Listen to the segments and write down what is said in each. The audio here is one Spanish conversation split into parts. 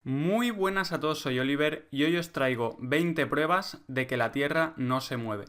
Muy buenas a todos, soy Oliver y hoy os traigo 20 pruebas de que la Tierra no se mueve.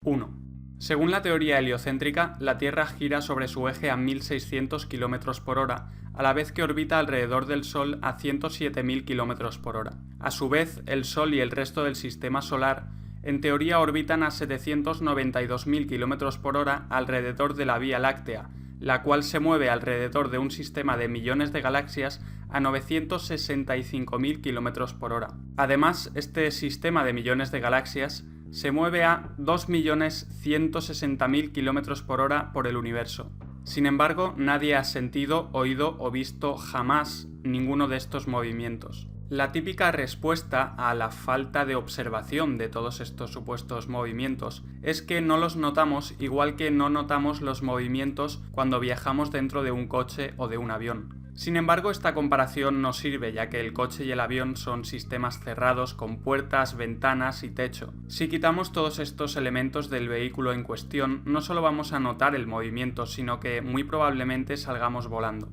1. Según la teoría heliocéntrica, la Tierra gira sobre su eje a 1600 km por hora, a la vez que orbita alrededor del Sol a 107.000 km por hora. A su vez, el Sol y el resto del sistema solar en teoría orbitan a 792.000 km por hora alrededor de la Vía Láctea, la cual se mueve alrededor de un sistema de millones de galaxias a 965.000 km por hora. Además, este sistema de millones de galaxias se mueve a 2.160.000 km por hora por el universo. Sin embargo, nadie ha sentido, oído o visto jamás ninguno de estos movimientos. La típica respuesta a la falta de observación de todos estos supuestos movimientos es que no los notamos, igual que no notamos los movimientos cuando viajamos dentro de un coche o de un avión. Sin embargo, esta comparación no sirve, ya que el coche y el avión son sistemas cerrados con puertas, ventanas y techo. Si quitamos todos estos elementos del vehículo en cuestión, no solo vamos a notar el movimiento, sino que muy probablemente salgamos volando.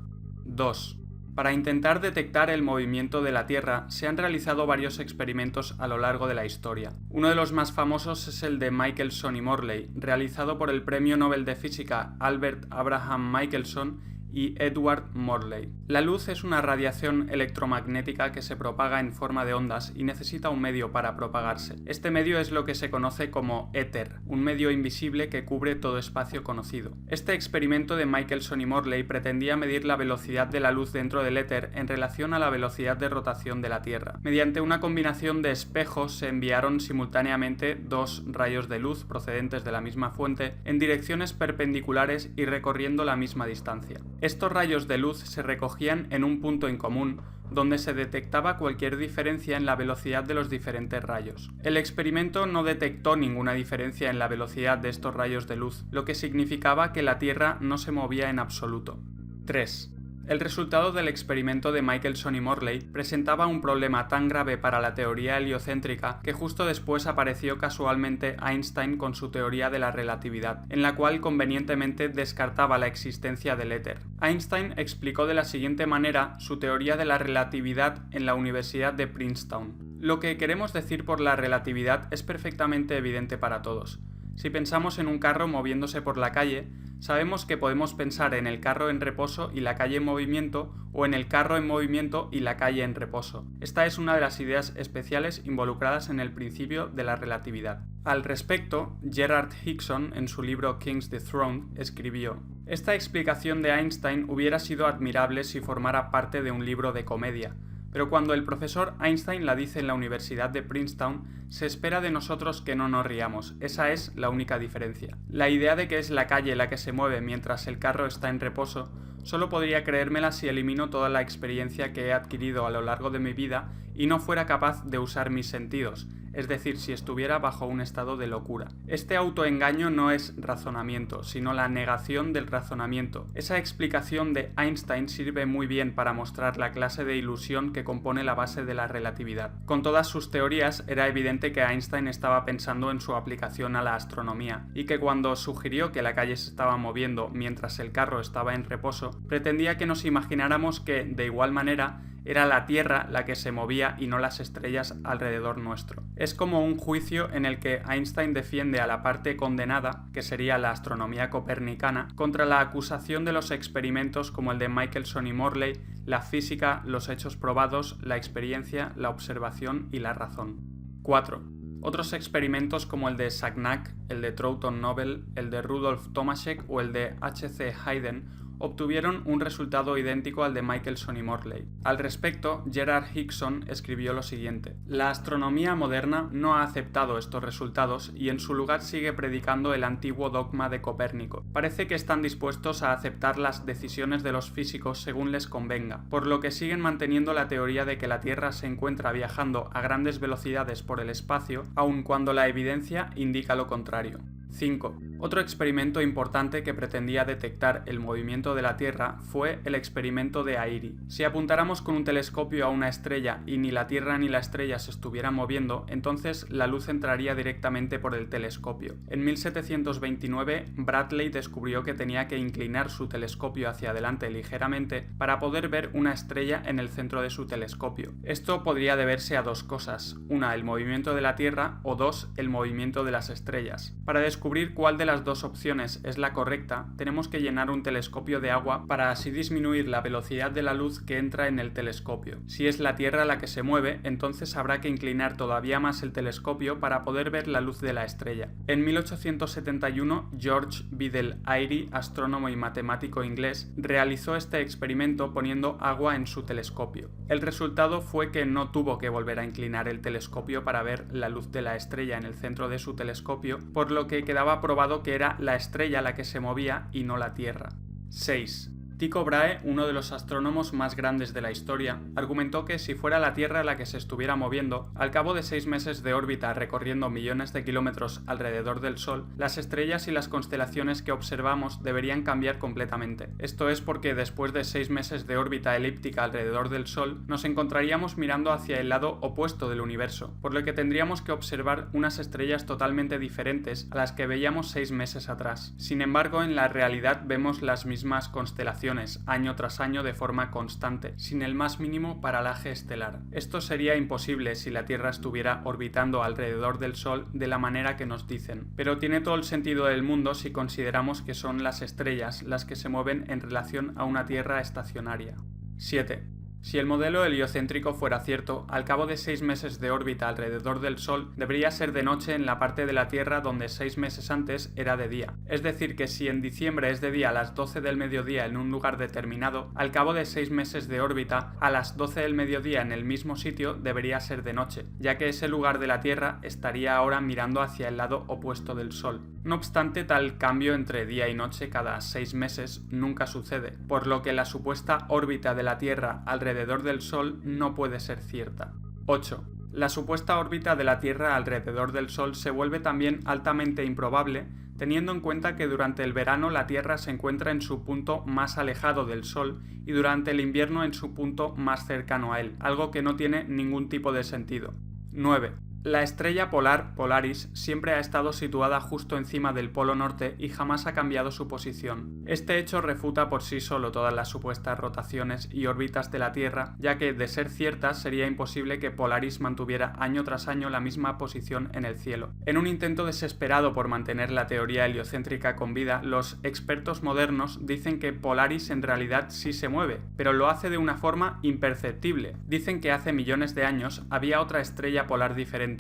2. Para intentar detectar el movimiento de la Tierra, se han realizado varios experimentos a lo largo de la historia. Uno de los más famosos es el de Michelson y Morley, realizado por el Premio Nobel de Física Albert Abraham Michelson y Edward Morley. La luz es una radiación electromagnética que se propaga en forma de ondas y necesita un medio para propagarse. Este medio es lo que se conoce como éter, un medio invisible que cubre todo espacio conocido. Este experimento de Michelson y Morley pretendía medir la velocidad de la luz dentro del éter en relación a la velocidad de rotación de la Tierra. Mediante una combinación de espejos se enviaron simultáneamente dos rayos de luz procedentes de la misma fuente en direcciones perpendiculares y recorriendo la misma distancia. Estos rayos de luz se recogían en un punto en común, donde se detectaba cualquier diferencia en la velocidad de los diferentes rayos. El experimento no detectó ninguna diferencia en la velocidad de estos rayos de luz, lo que significaba que la Tierra no se movía en absoluto. 3. El resultado del experimento de Michelson y Morley presentaba un problema tan grave para la teoría heliocéntrica que justo después apareció casualmente Einstein con su teoría de la relatividad, en la cual convenientemente descartaba la existencia del éter. Einstein explicó de la siguiente manera su teoría de la relatividad en la Universidad de Princeton. Lo que queremos decir por la relatividad es perfectamente evidente para todos. Si pensamos en un carro moviéndose por la calle, sabemos que podemos pensar en el carro en reposo y la calle en movimiento, o en el carro en movimiento y la calle en reposo. Esta es una de las ideas especiales involucradas en el principio de la relatividad. Al respecto, Gerard Higson, en su libro King's Dethroned, escribió: "Esta explicación de Einstein hubiera sido admirable si formara parte de un libro de comedia, pero cuando el profesor Einstein la dice en la Universidad de Princeton, se espera de nosotros que no nos riamos. Esa es la única diferencia. La idea de que es la calle la que se mueve mientras el carro está en reposo, solo podría creérmela si elimino toda la experiencia que he adquirido a lo largo de mi vida y no fuera capaz de usar mis sentidos, es decir, si estuviera bajo un estado de locura. Este autoengaño no es razonamiento, sino la negación del razonamiento. Esa explicación de Einstein sirve muy bien para mostrar la clase de ilusión que compone la base de la relatividad. Con todas sus teorías, era evidente que Einstein estaba pensando en su aplicación a la astronomía, y que cuando sugirió que la calle se estaba moviendo mientras el carro estaba en reposo, pretendía que nos imagináramos que, de igual manera, era la Tierra la que se movía y no las estrellas alrededor nuestro. Es como un juicio en el que Einstein defiende a la parte condenada, que sería la astronomía copernicana, contra la acusación de los experimentos como el de Michelson y Morley, la física, los hechos probados, la experiencia, la observación y la razón. 4. Otros experimentos como el de Sagnac, el de Troughton Nobel, el de Rudolf Tomaszek o el de H.C. Hayden obtuvieron un resultado idéntico al de Michelson y Morley. Al respecto, Gerard Higson escribió lo siguiente: "La astronomía moderna no ha aceptado estos resultados y en su lugar sigue predicando el antiguo dogma de Copérnico. Parece que están dispuestos a aceptar las decisiones de los físicos según les convenga, por lo que siguen manteniendo la teoría de que la Tierra se encuentra viajando a grandes velocidades por el espacio, aun cuando la evidencia indica lo contrario". 5. Otro experimento importante que pretendía detectar el movimiento de la Tierra fue el experimento de Airy. Si apuntáramos con un telescopio a una estrella y ni la Tierra ni la estrella se estuvieran moviendo, entonces la luz entraría directamente por el telescopio. En 1729, Bradley descubrió que tenía que inclinar su telescopio hacia adelante ligeramente para poder ver una estrella en el centro de su telescopio. Esto podría deberse a dos cosas: una, el movimiento de la Tierra, o dos, el movimiento de las estrellas. Para descubrir cuál de las dos opciones es la correcta, tenemos que llenar un telescopio de agua para así disminuir la velocidad de la luz que entra en el telescopio. Si es la Tierra la que se mueve, entonces habrá que inclinar todavía más el telescopio para poder ver la luz de la estrella. En 1871, George Biddell Airy, astrónomo y matemático inglés, realizó este experimento poniendo agua en su telescopio. El resultado fue que no tuvo que volver a inclinar el telescopio para ver la luz de la estrella en el centro de su telescopio, por lo que quedaba probado que era la estrella la que se movía y no la Tierra. 6. Tycho Brahe, uno de los astrónomos más grandes de la historia, argumentó que si fuera la Tierra la que se estuviera moviendo, al cabo de 6 meses de órbita recorriendo millones de kilómetros alrededor del Sol, las estrellas y las constelaciones que observamos deberían cambiar completamente. Esto es porque después de 6 meses de órbita elíptica alrededor del Sol, nos encontraríamos mirando hacia el lado opuesto del universo, por lo que tendríamos que observar unas estrellas totalmente diferentes a las que veíamos 6 meses atrás. Sin embargo, en la realidad vemos las mismas constelaciones año tras año de forma constante, sin el más mínimo paralaje estelar. Esto sería imposible si la Tierra estuviera orbitando alrededor del Sol de la manera que nos dicen, pero tiene todo el sentido del mundo si consideramos que son las estrellas las que se mueven en relación a una Tierra estacionaria. 7. Si el modelo heliocéntrico fuera cierto, al cabo de 6 meses de órbita alrededor del Sol, debería ser de noche en la parte de la Tierra donde 6 meses antes era de día. Es decir, que si en diciembre es de día a las 12 del mediodía en un lugar determinado, al cabo de 6 meses de órbita, a las 12 del mediodía en el mismo sitio debería ser de noche, ya que ese lugar de la Tierra estaría ahora mirando hacia el lado opuesto del Sol. No obstante, tal cambio entre día y noche cada 6 meses nunca sucede, por lo que la supuesta órbita de la Tierra alrededor del Sol no puede ser cierta. 8. La supuesta órbita de la Tierra alrededor del Sol se vuelve también altamente improbable, teniendo en cuenta que durante el verano la Tierra se encuentra en su punto más alejado del Sol y durante el invierno en su punto más cercano a él, algo que no tiene ningún tipo de sentido. 9. La estrella polar, Polaris, siempre ha estado situada justo encima del polo norte y jamás ha cambiado su posición. Este hecho refuta por sí solo todas las supuestas rotaciones y órbitas de la Tierra, ya que, de ser ciertas, sería imposible que Polaris mantuviera año tras año la misma posición en el cielo. En un intento desesperado por mantener la teoría heliocéntrica con vida, los expertos modernos dicen que Polaris en realidad sí se mueve, pero lo hace de una forma imperceptible. Dicen que hace millones de años había otra estrella polar diferente,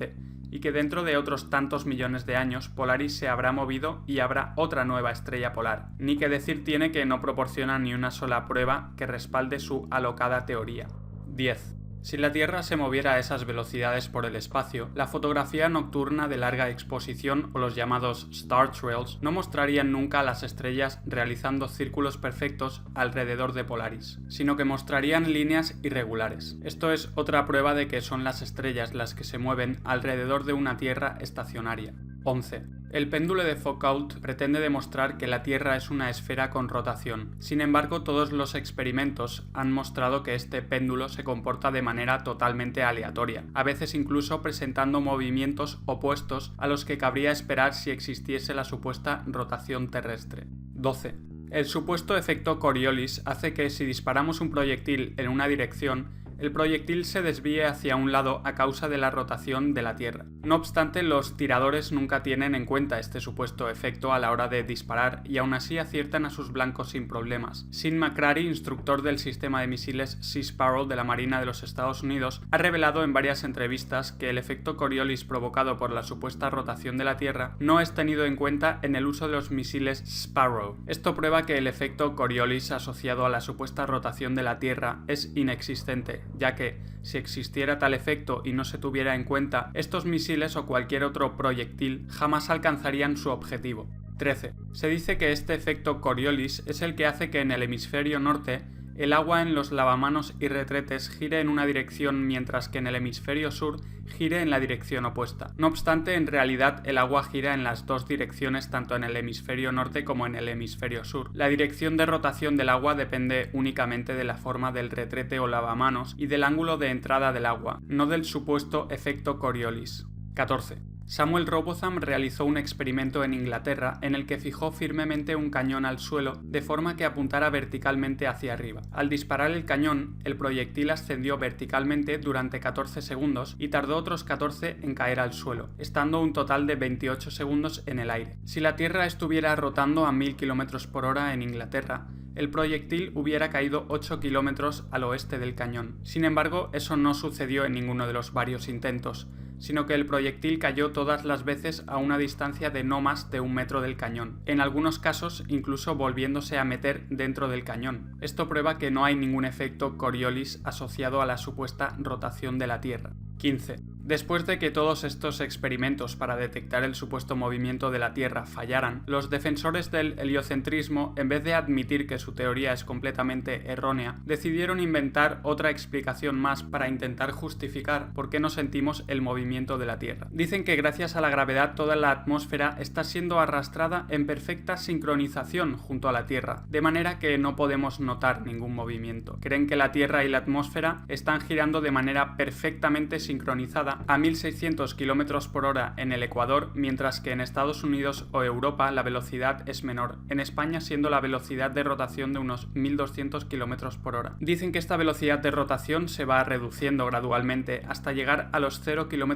y que dentro de otros tantos millones de años Polaris se habrá movido y habrá otra nueva estrella polar. Ni que decir tiene que no proporciona ni una sola prueba que respalde su alocada teoría. 10. Si la Tierra se moviera a esas velocidades por el espacio, la fotografía nocturna de larga exposición o los llamados star trails no mostrarían nunca a las estrellas realizando círculos perfectos alrededor de Polaris, sino que mostrarían líneas irregulares. Esto es otra prueba de que son las estrellas las que se mueven alrededor de una Tierra estacionaria. 11. El péndulo de Foucault pretende demostrar que la Tierra es una esfera con rotación. Sin embargo, todos los experimentos han mostrado que este péndulo se comporta de manera totalmente aleatoria, a veces incluso presentando movimientos opuestos a los que cabría esperar si existiese la supuesta rotación terrestre. 12. El supuesto efecto Coriolis hace que si disparamos un proyectil en una dirección, el proyectil se desvíe hacia un lado a causa de la rotación de la Tierra. No obstante, los tiradores nunca tienen en cuenta este supuesto efecto a la hora de disparar y aún así aciertan a sus blancos sin problemas. Sean McCrary, instructor del sistema de misiles Sea Sparrow de la Marina de los Estados Unidos, ha revelado en varias entrevistas que el efecto Coriolis provocado por la supuesta rotación de la Tierra no es tenido en cuenta en el uso de los misiles Sparrow. Esto prueba que el efecto Coriolis asociado a la supuesta rotación de la Tierra es inexistente, ya que, si existiera tal efecto y no se tuviera en cuenta, estos misiles o cualquier otro proyectil jamás alcanzarían su objetivo. 13. Se dice que este efecto Coriolis es el que hace que en el hemisferio norte el agua en los lavamanos y retretes gire en una dirección mientras que en el hemisferio sur gire en la dirección opuesta. No obstante, en realidad el agua gira en las dos direcciones tanto en el hemisferio norte como en el hemisferio sur. La dirección de rotación del agua depende únicamente de la forma del retrete o lavamanos y del ángulo de entrada del agua, no del supuesto efecto Coriolis. 14. Samuel Robotham realizó un experimento en Inglaterra en el que fijó firmemente un cañón al suelo de forma que apuntara verticalmente hacia arriba. Al disparar el cañón, el proyectil ascendió verticalmente durante 14 segundos y tardó otros 14 en caer al suelo, estando un total de 28 segundos en el aire. Si la Tierra estuviera rotando a 1000 km/h en Inglaterra, el proyectil hubiera caído 8 kilómetros al oeste del cañón. Sin embargo, eso no sucedió en ninguno de los varios intentos, sino que el proyectil cayó todas las veces a una distancia de no más de 1 metro del cañón, en algunos casos incluso volviéndose a meter dentro del cañón. Esto prueba que no hay ningún efecto Coriolis asociado a la supuesta rotación de la Tierra. 15. Después de que todos estos experimentos para detectar el supuesto movimiento de la Tierra fallaran, los defensores del heliocentrismo, en vez de admitir que su teoría es completamente errónea, decidieron inventar otra explicación más para intentar justificar por qué no sentimos el movimiento de la Tierra. Dicen que gracias a la gravedad toda la atmósfera está siendo arrastrada en perfecta sincronización junto a la Tierra, de manera que no podemos notar ningún movimiento. Creen que la Tierra y la atmósfera están girando de manera perfectamente sincronizada a 1600 km/h en el Ecuador, mientras que en Estados Unidos o Europa la velocidad es menor, en España siendo la velocidad de rotación de unos 1200 km/h. Dicen que esta velocidad de rotación se va reduciendo gradualmente hasta llegar a los 0 km/h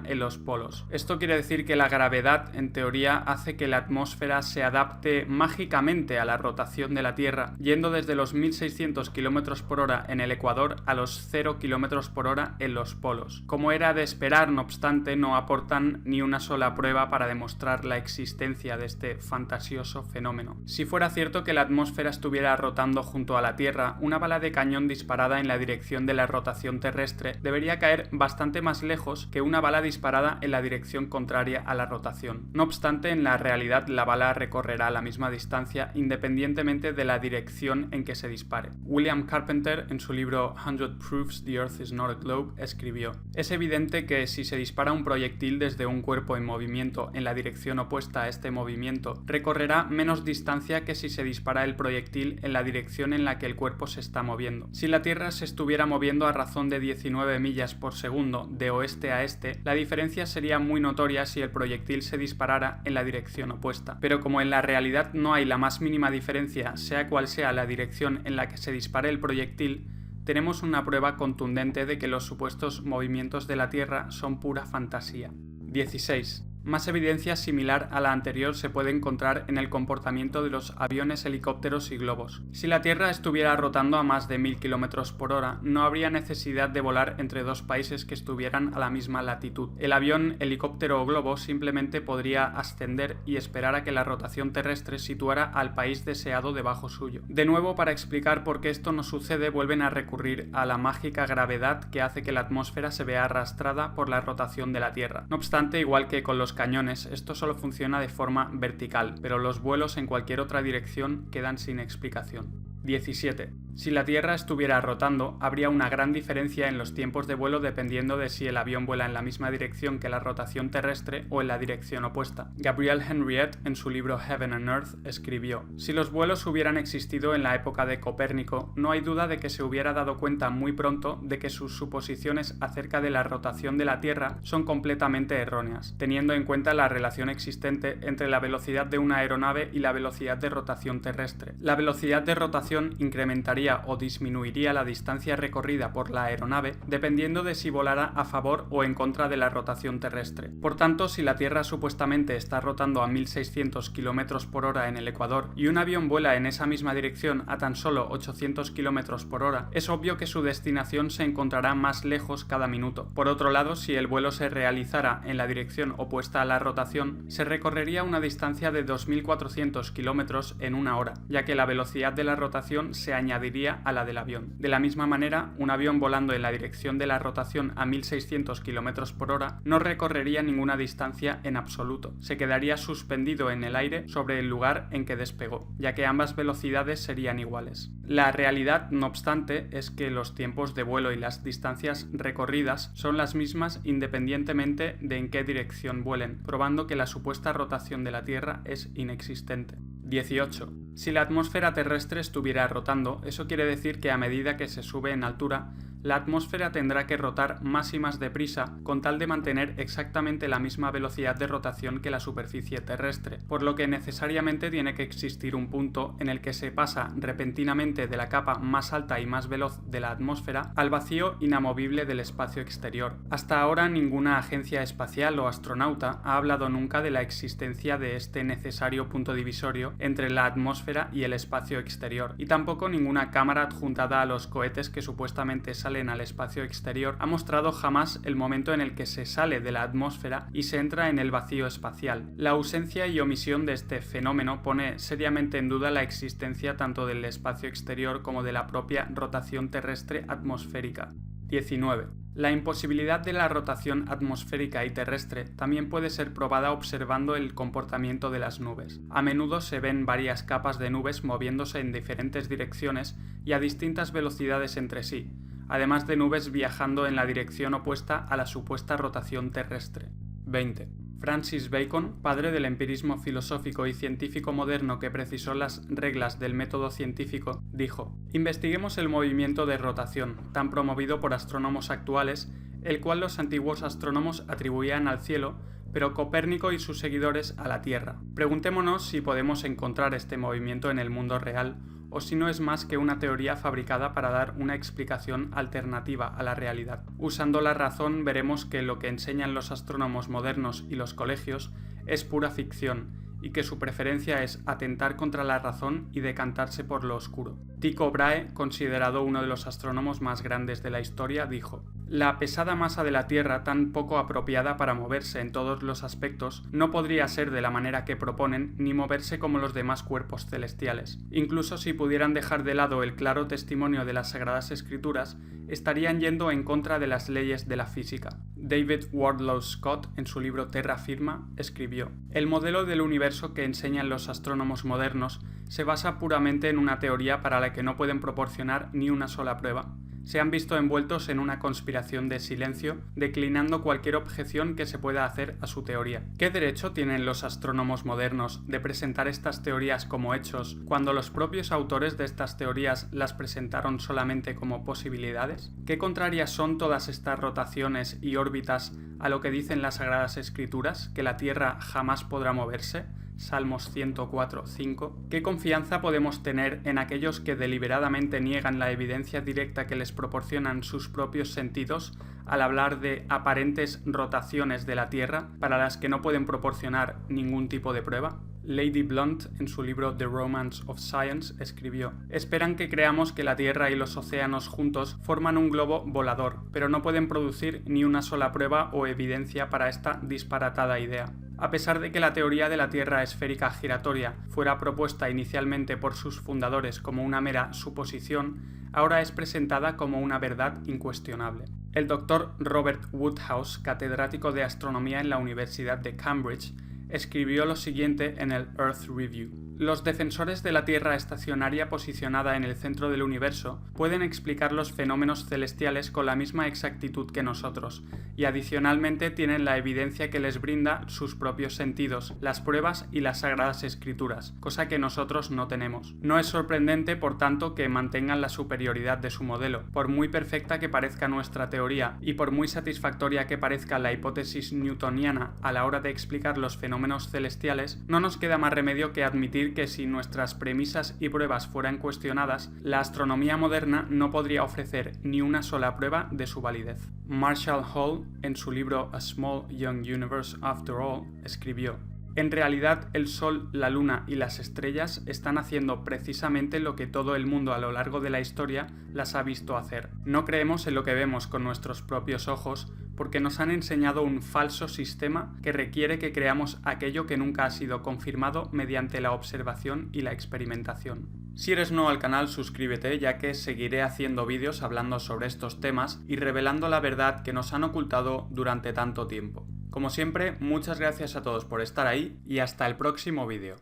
en los polos. Esto quiere decir que la gravedad, en teoría, hace que la atmósfera se adapte mágicamente a la rotación de la Tierra, yendo desde los 1600 km/h en el Ecuador a los 0 km/h en los polos. Como era de esperar, no obstante, no aportan ni una sola prueba para demostrar la existencia de este fantasioso fenómeno. Si fuera cierto que la atmósfera estuviera rotando junto a la Tierra, una bala de cañón disparada en la dirección de la rotación terrestre debería caer bastante más lejos que una bala disparada en la dirección contraria a la rotación. No obstante, en la realidad la bala recorrerá la misma distancia independientemente de la dirección en que se dispare. William Carpenter, en su libro 100 Proofs the Earth is not a Globe, escribió: "Es evidente que si se dispara un proyectil desde un cuerpo en movimiento en la dirección opuesta a este movimiento, recorrerá menos distancia que si se dispara el proyectil en la dirección en la que el cuerpo se está moviendo. Si la Tierra se estuviera moviendo a razón de 19 millas por segundo de oeste a este, la diferencia sería muy notoria si el proyectil se disparara en la dirección opuesta. Pero como en la realidad no hay la más mínima diferencia, sea cual sea la dirección en la que se dispare el proyectil, tenemos una prueba contundente de que los supuestos movimientos de la Tierra son pura fantasía". 16. Más evidencia similar a la anterior se puede encontrar en el comportamiento de los aviones, helicópteros y globos. Si la Tierra estuviera rotando a más de 1000 km/h, no habría necesidad de volar entre dos países que estuvieran a la misma latitud. El avión, helicóptero o globo simplemente podría ascender y esperar a que la rotación terrestre situara al país deseado debajo suyo. De nuevo, para explicar por qué esto no sucede, vuelven a recurrir a la mágica gravedad que hace que la atmósfera se vea arrastrada por la rotación de la Tierra. No obstante, igual que con los cañones, esto solo funciona de forma vertical, pero los vuelos en cualquier otra dirección quedan sin explicación. 17. Si la Tierra estuviera rotando, habría una gran diferencia en los tiempos de vuelo dependiendo de si el avión vuela en la misma dirección que la rotación terrestre o en la dirección opuesta. Gabrielle Henriette, en su libro Heaven and Earth, escribió: "Si los vuelos hubieran existido en la época de Copérnico, no hay duda de que se hubiera dado cuenta muy pronto de que sus suposiciones acerca de la rotación de la Tierra son completamente erróneas, teniendo en cuenta la relación existente entre la velocidad de una aeronave y la velocidad de rotación terrestre. La velocidad de rotación incrementaría o disminuiría la distancia recorrida por la aeronave dependiendo de si volara a favor o en contra de la rotación terrestre. Por tanto, si la Tierra supuestamente está rotando a 1600 km/h en el Ecuador y un avión vuela en esa misma dirección a tan solo 800 km/h, es obvio que su destinación se encontrará más lejos cada minuto. Por otro lado, si el vuelo se realizara en la dirección opuesta a la rotación, se recorrería una distancia de 2400 km en una hora, ya que la velocidad de la rotación se añadiría añadiría a la del avión. De la misma manera, un avión volando en la dirección de la rotación a 1600 km por hora no recorrería ninguna distancia en absoluto. Se quedaría suspendido en el aire sobre el lugar en que despegó, ya que ambas velocidades serían iguales. La realidad, no obstante, es que los tiempos de vuelo y las distancias recorridas son las mismas independientemente de en qué dirección vuelen, probando que la supuesta rotación de la Tierra es inexistente. 18. Si la atmósfera terrestre estuviera rotando, eso quiere decir que a medida que se sube en altura, la atmósfera tendrá que rotar más y más deprisa con tal de mantener exactamente la misma velocidad de rotación que la superficie terrestre, por lo que necesariamente tiene que existir un punto en el que se pasa repentinamente de la capa más alta y más veloz de la atmósfera al vacío inamovible del espacio exterior. Hasta ahora ninguna agencia espacial o astronauta ha hablado nunca de la existencia de este necesario punto divisorio entre la atmósfera y el espacio exterior, y tampoco ninguna cámara adjuntada a los cohetes que supuestamente salen al espacio exterior ha mostrado jamás el momento en el que se sale de la atmósfera y se entra en el vacío espacial. La ausencia y omisión de este fenómeno pone seriamente en duda la existencia tanto del espacio exterior como de la propia rotación terrestre atmosférica. 19. La imposibilidad de la rotación atmosférica y terrestre también puede ser probada observando el comportamiento de las nubes. A menudo se ven varias capas de nubes moviéndose en diferentes direcciones y a distintas velocidades entre sí, además de nubes viajando en la dirección opuesta a la supuesta rotación terrestre. 20. Francis Bacon, padre del empirismo filosófico y científico moderno que precisó las reglas del método científico, dijo: «Investiguemos el movimiento de rotación, tan promovido por astrónomos actuales, el cual los antiguos astrónomos atribuían al cielo, pero Copérnico y sus seguidores a la Tierra. Preguntémonos si podemos encontrar este movimiento en el mundo real, o si no es más que una teoría fabricada para dar una explicación alternativa a la realidad. Usando la razón veremos que lo que enseñan los astrónomos modernos y los colegios es pura ficción, y que su preferencia es atentar contra la razón y decantarse por lo oscuro». Tycho Brahe, considerado uno de los astrónomos más grandes de la historia, dijo: «La pesada masa de la Tierra, tan poco apropiada para moverse en todos los aspectos, no podría ser de la manera que proponen ni moverse como los demás cuerpos celestiales. Incluso si pudieran dejar de lado el claro testimonio de las Sagradas Escrituras, estarían yendo en contra de las leyes de la física». David Wardlaw Scott, en su libro Terra Firma, escribió: «El modelo del universo que enseñan los astrónomos modernos se basa puramente en una teoría para la que no pueden proporcionar ni una sola prueba. Se han visto envueltos en una conspiración de silencio, declinando cualquier objeción que se pueda hacer a su teoría. ¿Qué derecho tienen los astrónomos modernos de presentar estas teorías como hechos cuando los propios autores de estas teorías las presentaron solamente como posibilidades? ¿Qué contrarias son todas estas rotaciones y órbitas a lo que dicen las Sagradas Escrituras, que la Tierra jamás podrá moverse? Salmos 104:5. ¿Qué confianza podemos tener en aquellos que deliberadamente niegan la evidencia directa que les proporcionan sus propios sentidos al hablar de aparentes rotaciones de la Tierra para las que no pueden proporcionar ningún tipo de prueba? Lady Blunt, en su libro The Romance of Science, escribió: «Esperan que creamos que la Tierra y los océanos juntos forman un globo volador, pero no pueden producir ni una sola prueba o evidencia para esta disparatada idea». A pesar de que la teoría de la Tierra esférica giratoria fuera propuesta inicialmente por sus fundadores como una mera suposición, ahora es presentada como una verdad incuestionable. El doctor Robert Woodhouse, catedrático de astronomía en la Universidad de Cambridge, escribió lo siguiente en el Earth Review: «Los defensores de la Tierra estacionaria posicionada en el centro del universo pueden explicar los fenómenos celestiales con la misma exactitud que nosotros, y adicionalmente tienen la evidencia que les brinda sus propios sentidos, las pruebas y las Sagradas Escrituras, cosa que nosotros no tenemos. No es sorprendente, por tanto, que mantengan la superioridad de su modelo. Por muy perfecta que parezca nuestra teoría, y por muy satisfactoria que parezca la hipótesis newtoniana a la hora de explicar los fenómenos celestiales, no nos queda más remedio que admitir que si nuestras premisas y pruebas fueran cuestionadas, la astronomía moderna no podría ofrecer ni una sola prueba de su validez». Marshall Hall, en su libro A Small Young Universe After All, escribió: «En realidad, el Sol, la Luna y las estrellas están haciendo precisamente lo que todo el mundo a lo largo de la historia las ha visto hacer. No creemos en lo que vemos con nuestros propios ojos, porque nos han enseñado un falso sistema que requiere que creamos aquello que nunca ha sido confirmado mediante la observación y la experimentación». Si eres nuevo al canal, suscríbete, ya que seguiré haciendo vídeos hablando sobre estos temas y revelando la verdad que nos han ocultado durante tanto tiempo. Como siempre, muchas gracias a todos por estar ahí y hasta el próximo vídeo.